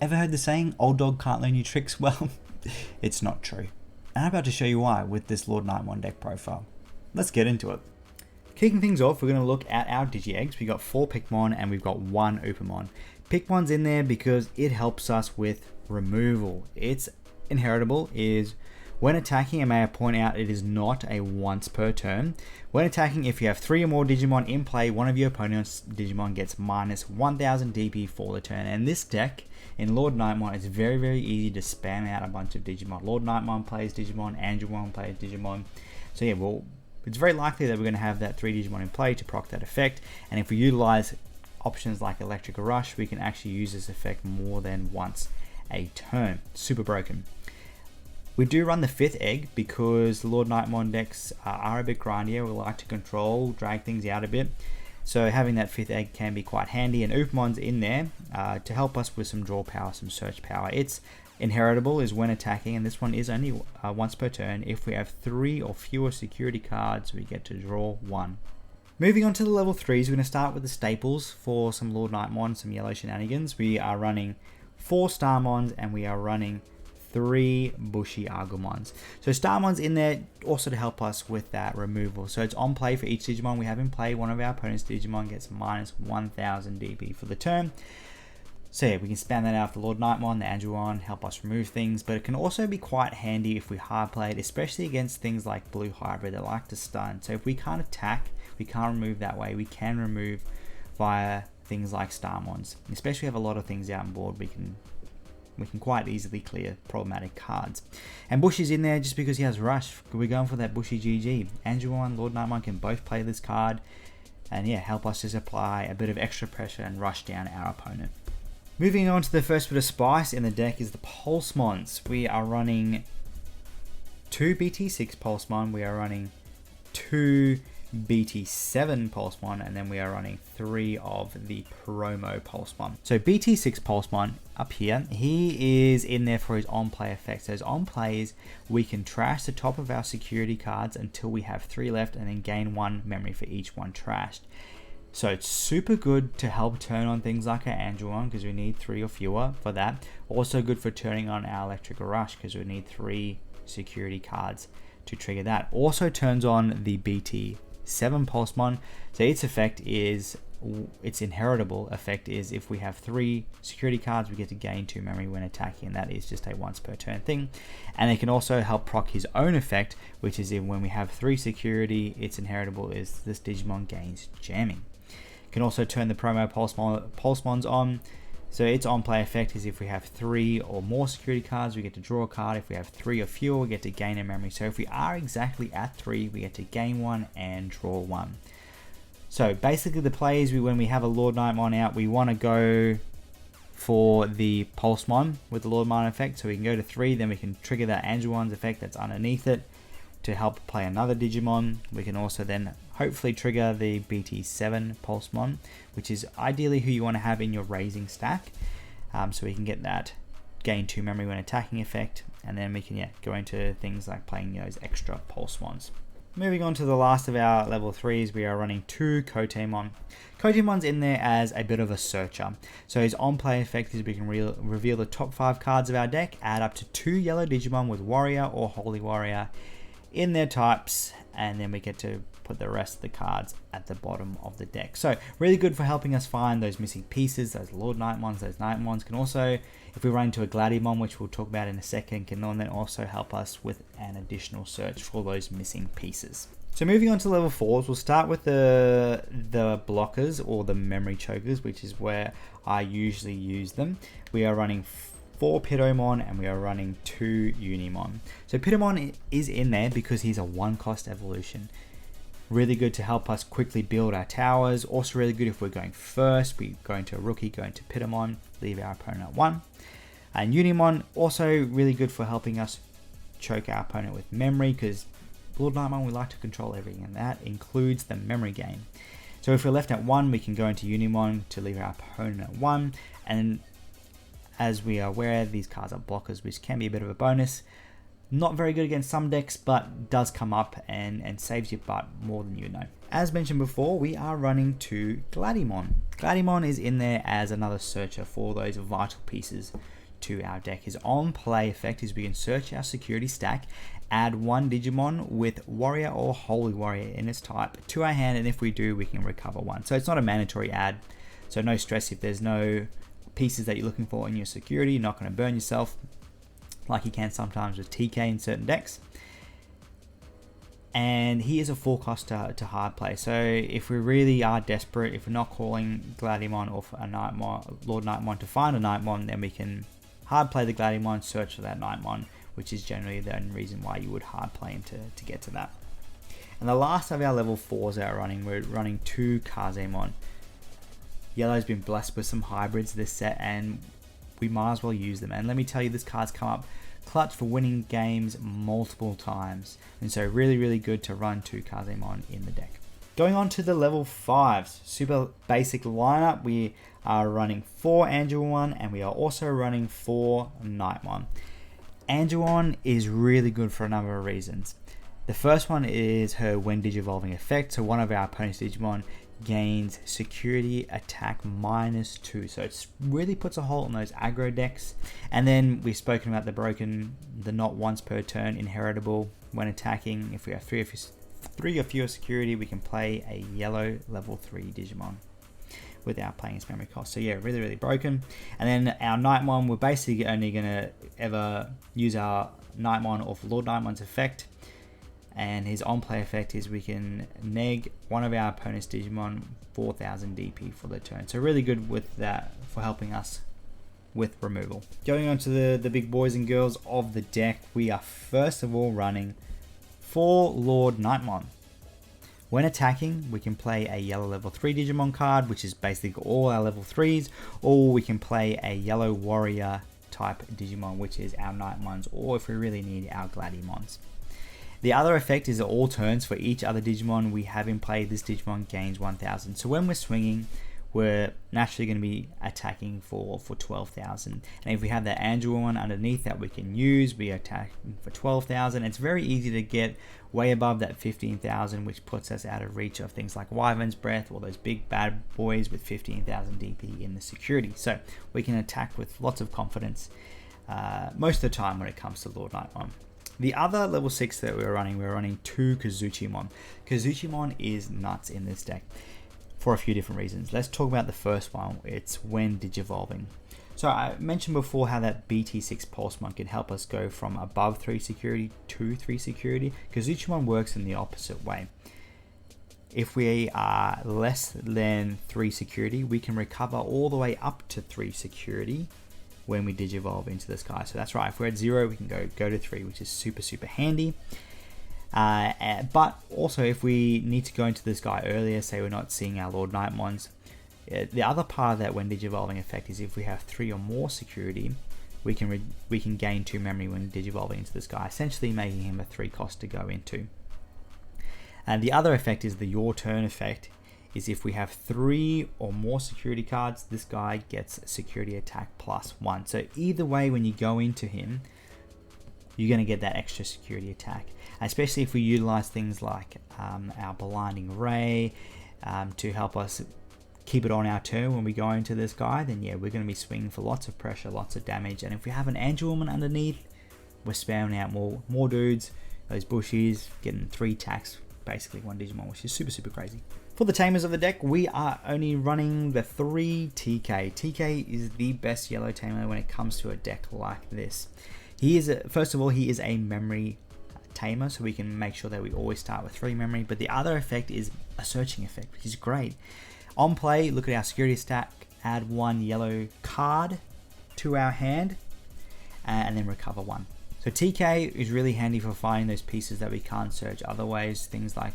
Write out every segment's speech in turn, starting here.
Ever heard the saying, old dog can't learn new tricks? Well, it's not true. And I'm about to show you why with this Lord Nightmon deck profile. Let's get into it. Kicking things off, we're going to look at our Digi-Eggs. We've got 4 Pigmon and we've got 1 Upamon. Pigmon's in there because it helps us with removal. Its inheritable is when attacking, and may I point out it is not a once per turn. When attacking, if you have 3 or more Digimon in play, one of your opponent's Digimon gets minus 1000 DP for the turn. And this deck in Lord Nightmon, it's very, very easy to spam out a bunch of Digimon. Lord Nightmon plays Digimon, Anduon plays Digimon. So yeah, well, it's very likely that we're going to have that 3 Digimon in play to proc that effect. And if we utilize options like Electrical Rush, we can actually use this effect more than once a turn. Super broken. We do run the 5th egg because Lord Nightmon decks are a bit grindier. We like to control, drag things out a bit. So having that 5th egg can be quite handy. And Upamon's in there to help us with some draw power, some search power. Its inheritable is when attacking, and this one is only once per turn. If we have 3 or fewer security cards, we get to draw 1. Moving on to the level 3s, we're going to start with the staples for some Lord Nightmon, some yellow shenanigans. We are running 4 Starmons and we are running 3 Bushy Agumons. So Starmon's in there also to help us with that removal. So it's on play for each Digimon we have in play. One of our opponent's Digimon gets minus 1000 DP for the turn. So yeah, we can spam that out for the Lord Nightmon, the Anduon, help us remove things, but it can also be quite handy if we hard play it, especially against things like Blue Hybrid that like to stun. So if we can't attack, we can't remove that way, we can remove via things like Starmons. Especially if we have a lot of things out on board, we can quite easily clear problematic cards. And Bushy's in there just because he has Rush. We're going for that Bushy GG. Anduon, Lord Nightmon can both play this card and yeah, help us just apply a bit of extra pressure and rush down our opponent. Moving on to the first bit of spice in the deck is the Pulsemons. We are running 2 BT6 Pulsemon, we are running 2 BT7 Pulsemon, and then we are running 3 of the promo Pulsemon. So BT6 Pulsemon up here, he is in there for his on-play effect. So his on-plays, we can trash the top of our security cards until we have 3 left and then gain 1 memory for each one trashed. So it's super good to help turn on things like our Anduon because we need 3 or fewer for that. Also good for turning on our Electrical Rush because we need 3 security cards to trigger that. Also turns on the BT7 Pulsemon. So its effect is, its inheritable effect is if we have 3 security cards, we get to gain 2 memory when attacking, and that is just a once per turn thing. And it can also help proc his own effect, which is when we have 3 security, its inheritable is this Digimon gains jamming. Can also turn the promo Pulsemons on. So its on-play effect is if we have 3 or more security cards, we get to draw a card. If we have 3 or fewer, we get to gain a memory. So if we are exactly at 3, we get to gain 1 and draw 1. So basically the play is when we have a Lord Nightmon out, we want to go for the Pulsemon with the Lord Nightmon effect. So we can go to 3, then we can trigger that Anduon's effect that's underneath it to help play another Digimon. We can also then hopefully trigger the BT7 Pulsemon, which is ideally who you want to have in your raising stack. So we can get that gain 2 memory when attacking effect, and then we can go into things like playing those extra Pulsemons. Moving on to the last of our level 3s, we are running 2 Kotemon. Kotemon's in there as a bit of a searcher. So his on-play effect is we can reveal the top 5 cards of our deck, add up to 2 yellow Digimon with Warrior or Holy Warrior in their types, and then we get to put the rest of the cards at the bottom of the deck. So really good for helping us find those missing pieces, those Lord Nightmons, those Nightmons. Can also, if we run into a Gladiamon, which we'll talk about in a second, can then also help us with an additional search for those missing pieces. So moving on to level 4s, we'll start with the blockers or the memory chokers, which is where I usually use them. We are running 4 Pitomon and we are running 2 Unimon. So Pitomon is in there because he's a 1-cost evolution. Really good to help us quickly build our towers. Also really good if we're going first, we go into a rookie, go into Pitomon, leave our opponent at 1. And Unimon also really good for helping us choke our opponent with memory, because Lord Nightmon, we like to control everything, and that includes the memory gain. So if we're left at 1, we can go into Unimon to leave our opponent at 1, and as we are aware, these cards are blockers, which can be a bit of a bonus. Not very good against some decks, but does come up and saves your butt more than you know. As mentioned before, we are running 2 Gladimon. Gladimon is in there as another searcher for those vital pieces to our deck. His on play effect is we can search our security stack, add 1 Digimon with Warrior or Holy Warrior in its type to our hand, and if we do, we can recover 1. So it's not a mandatory add, so no stress if there's no pieces that you're looking for in your security. You're not going to burn yourself like you can sometimes with TK in certain decks. And he is a full cost to hard play. So if we really are desperate, if we're not calling Gladimon or a Nightmon, Lord Nightmon to find a Nightmon, then we can hard play the Gladimon, search for that Nightmon, which is generally the only reason why you would hard play him to get to that. And the last of our level 4s that we're running 2 Kazemon. Yellow's been blessed with some hybrids this set, and we might as well use them. And let me tell you, this card's come up clutch for winning games multiple times, and so really good to run 2 Kazemon in the deck. Going on to the level 5s, super basic lineup. We are running 4 Anduin, and we are also running 4 Nightmon. Anduin is really good for a number of reasons. The first one is her when Digivolving effect. So one of our opponent's Digimon gains security attack -2, so it really puts a hole in those aggro decks. And then we've spoken about the not once per turn inheritable when attacking. If we have 3 or fewer security, we can play a yellow level 3 Digimon without paying its memory cost. So yeah, really broken. And then our Nightmon, we're basically only going to ever use our Nightmon or Lord Nightmon's effect. And his on-play effect is we can neg one of our opponent's Digimon 4000 DP for the turn. So really good with that for helping us with removal. Going on to the big boys and girls of the deck, we are first of all running 4 Lord Nightmon. When attacking, we can play a yellow level 3 Digimon card, which is basically all our level 3s, or we can play a yellow warrior type Digimon, which is our Nightmons, or if we really need, our Gladimons. The other effect is that all turns for each other Digimon we have in play, this Digimon gains 1000. So when we're swinging, we're naturally going to be attacking for 12,000. And if we have that Anduin underneath that we can use, we attack for 12,000. It's very easy to get way above that 15,000, which puts us out of reach of things like Wyvern's Breath or those big bad boys with 15,000 DP in the security. So we can attack with lots of confidence most of the time when it comes to Lord Nightmon. The other level 6 that we're running 2 Kazuchimon. Kazuchimon is nuts in this deck for a few different reasons. Let's talk about the first one. It's when Digivolving. So I mentioned before how that BT6 Pulsemon can help us go from above 3 security to 3 security. Kazuchimon works in the opposite way. If we are less than 3 security, we can recover all the way up to 3 security when we Digivolve into this guy. So that's right, if we're at 0, we can go to 3, which is super handy. But also if we need to go into this guy earlier, say we're not seeing our Lord Nightmons, the other part of that when Digivolving effect is if we have 3 or more security, we can gain 2 memory when Digivolving into this guy, essentially making him a 3 cost to go into. And the other effect is the Your Turn effect, is if we have 3 or more security cards, this guy gets security attack +1. So either way, when you go into him, you're going to get that extra security attack. Especially if we utilize things like our Blinding Ray to help us keep it on our turn when we go into this guy, then yeah, we're going to be swinging for lots of pressure, lots of damage. And if we have an Anduin underneath, we're spamming out more dudes, those bushies, getting 3 attacks, basically 1 Digimon, which is super crazy. For the tamers of the deck, we are only running the 3 TK. TK is the best yellow tamer when it comes to a deck like this. First of all, he is a memory tamer, so we can make sure that we always start with 3 memory. But the other effect is a searching effect, which is great. On play, look at our security stack, add 1 yellow card to our hand, and then recover 1. So TK is really handy for finding those pieces that we can't search other ways, things like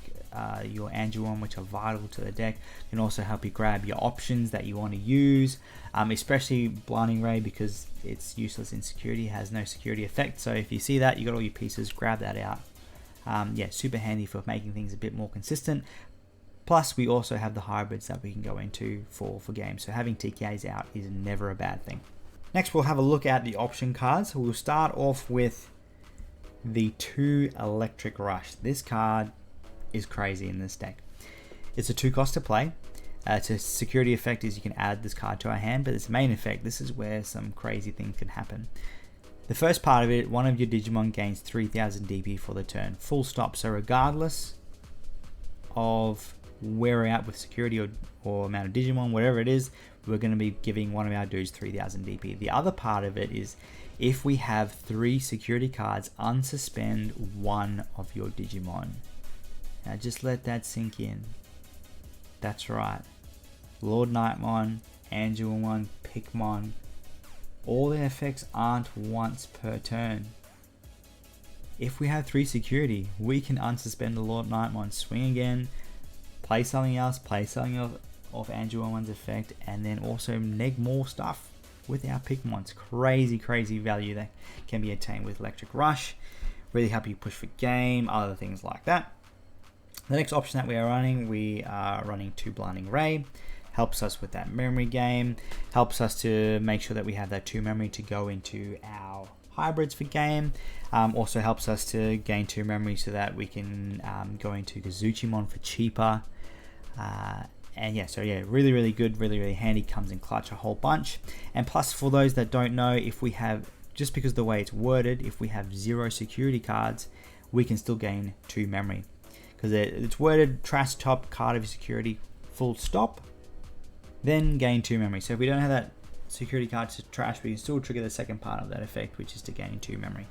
your Anduin, which are vital to the deck. Can also help you grab your options that you want to use, especially Blinding Ray, because it's useless in security, has no security effect. So if you see that, you got all your pieces, grab that out. Yeah, super handy for making things a bit more consistent. Plus, we also have the hybrids that we can go into for games. So having TKs out is never a bad thing. Next, we'll have a look at the option cards. We'll start off with the 2 Electric Rush. This card is crazy in this deck. It's a 2 cost to play. Its a security effect is you can add this card to our hand, but its main effect, this is where some crazy things can happen. The first part of it, one of your Digimon gains 3000 DP for the turn. Full stop. So regardless of where we're at with security or amount of Digimon, whatever it is, we're going to be giving one of our dudes 3000 DP. The other part of it is if we have 3 security cards, unsuspend one of your Digimon. Now just let that sink in. That's right. Lord Nightmon, Angemon, Pikmon, all their effects aren't once per turn. If we have 3 security, we can unsuspend the Lord Nightmon, swing again, play something else, play something of Angemon's effect, and then also neg more stuff with our Pikmons. Crazy value that can be attained with Electric Rush. Really help you push for game, other things like that. The next option that we are running 2 Blinding Ray. Helps us with that memory game. Helps us to make sure that we have that 2 memory to go into our hybrids for game. Also helps us to gain 2 memory so that we can go into Kazuchimon for cheaper. And yeah, so yeah, really good, really handy. Comes in clutch a whole bunch. And plus, for those that don't know, if we have, just because of the way it's worded, if we have 0 security cards, we can still gain 2 memory. Because it's worded trash top card of security, full stop, then gain 2 memory. So if we don't have that security card to trash, we can still trigger the second part of that effect, which is to gain 2 memory.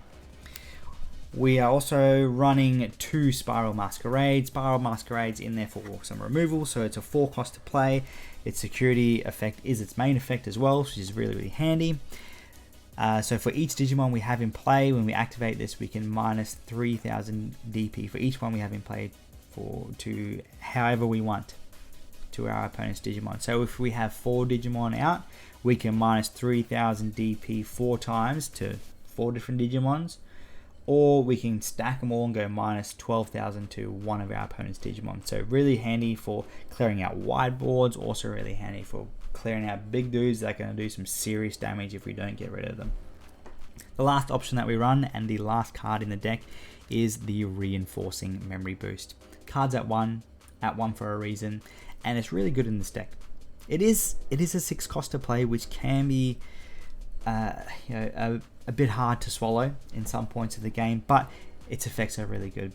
We are also running 2 Spiral Masquerades. Spiral Masquerades in there for some removal, so it's a 4 cost to play. Its security effect is its main effect as well, which is really handy. So for each Digimon we have in play, when we activate this, we can minus 3000 DP for each one we have in play to however we want to our opponent's Digimon. So if we have 4 Digimon out, we can minus 3000 DP 4 times to 4 different Digimons, or we can stack them all and go minus 12,000 to one of our opponent's Digimon. So really handy for clearing out wide boards, also really handy for clearing out big dudes that are going to do some serious damage if we don't get rid of them. The last option that we run, and the last card in the deck, is the Reinforcing Memory Boost. Cards at 1 for a reason, and it's really good in this deck. It is a 6 cost to play, which can be a bit hard to swallow in some points of the game, but its effects are really good.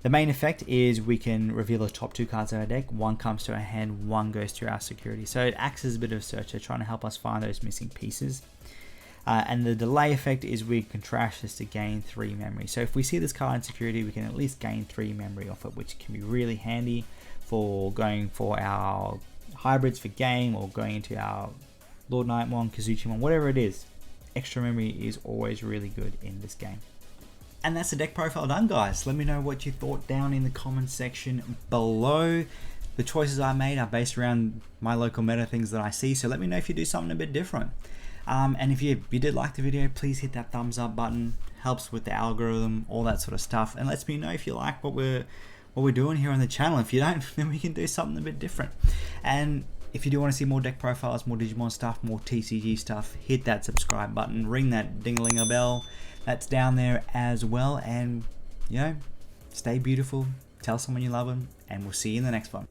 The main effect is we can reveal the top 2 cards of our deck. 1 comes to our hand, 1 goes to our security. So it acts as a bit of a searcher, trying to help us find those missing pieces. And the delay effect is we can trash this to gain 3 memory. So if we see this card in security, we can at least gain 3 memory off it, which can be really handy for going for our hybrids for game, or going into our Lord Nightmon, Kazuchimon, whatever it is. Extra memory is always really good in this game. And that's the deck profile done, guys. Let me know what you thought down in the comments section below. The choices I made are based around my local meta, things that I see, so let me know if you do something a bit different. And if you did like the video, please hit that thumbs up button. Helps with the algorithm, all that sort of stuff, and lets me know if you like what we're doing here on the channel. If you don't, then we can do something a bit different. And if you do want to see more deck profiles, more Digimon stuff, more TCG stuff, hit that subscribe button, ring that ding-a-ling-a-bell. That's down there as well. And, stay beautiful, tell someone you love them, and we'll see you in the next one.